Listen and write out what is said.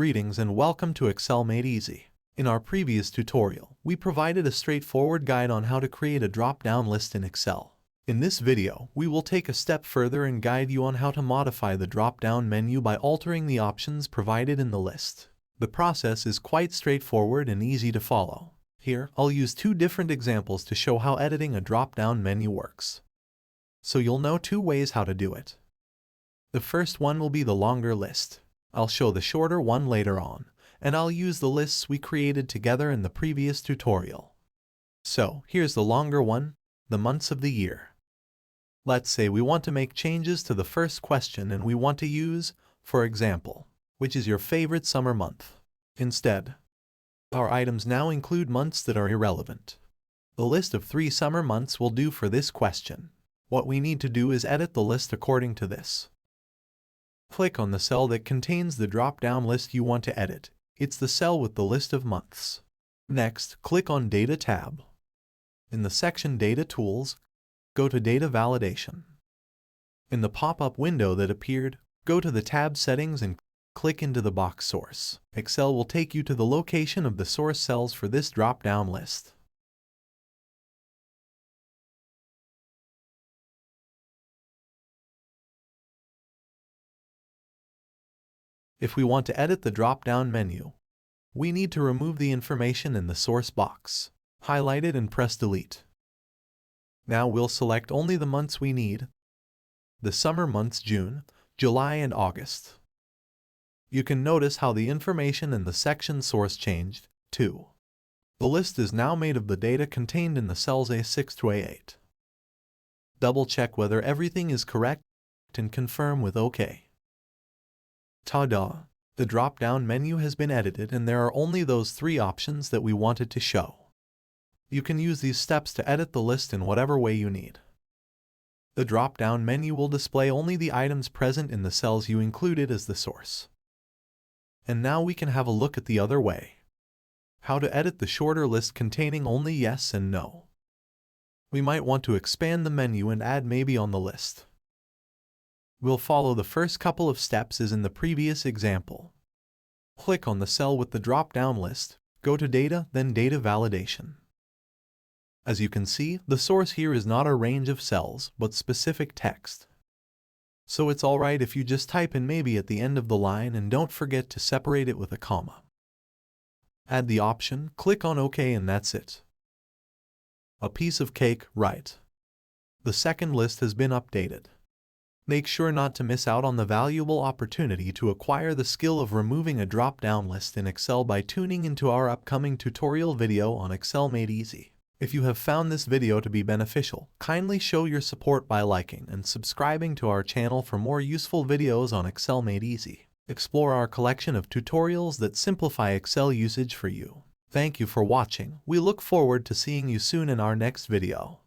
Greetings and welcome to Excel Made Easy. In our previous tutorial, we provided a straightforward guide on how to create a drop-down list in Excel. In this video, we will take a step further and guide you on how to modify the drop-down menu by altering the options provided in the list. The process is quite straightforward and easy to follow. Here, I'll use two different examples to show how editing a drop-down menu works. So you'll know two ways how to do it. The first one will be the longer list. I'll show the shorter one later on, and I'll use the lists we created together in the previous tutorial. So, here's the longer one, the months of the year. Let's say we want to make changes to the first question and we want to use, for example, which is your favorite summer month. Instead, our items now include months that are irrelevant. The list of 3 summer months will do for this question. What we need to do is edit the list according to this. Click on the cell that contains the drop-down list you want to edit. It's the cell with the list of months. Next, click on Data tab. In the section Data Tools, go to Data Validation. In the pop-up window that appeared, go to the tab Settings and click into the box Source. Excel will take you to the location of the source cells for this drop-down list. If we want to edit the drop-down menu, we need to remove the information in the source box. Highlight it and press Delete. Now we'll select only the months we need, the summer months June, July, and August. You can notice how the information in the section source changed, too. The list is now made of the data contained in the cells A6 to A8. Double-check whether everything is correct and confirm with OK. Ta-da! The drop-down menu has been edited and there are only those 3 options that we wanted to show. You can use these steps to edit the list in whatever way you need. The drop-down menu will display only the items present in the cells you included as the source. And now we can have a look at the other way. How to edit the shorter list containing only yes and no. We might want to expand the menu and add maybe on the list. We'll follow the first couple of steps as in the previous example. Click on the cell with the drop-down list, go to Data, then Data Validation. As you can see, the source here is not a range of cells, but specific text. So it's alright if you just type in maybe at the end of the line and don't forget to separate it with a comma. Add the option, click on OK, and that's it. A piece of cake, right? The second list has been updated. Make sure not to miss out on the valuable opportunity to acquire the skill of removing a drop-down list in Excel by tuning into our upcoming tutorial video on Excel Made Easy. If you have found this video to be beneficial, kindly show your support by liking and subscribing to our channel for more useful videos on Excel Made Easy. Explore our collection of tutorials that simplify Excel usage for you. Thank you for watching. We look forward to seeing you soon in our next video.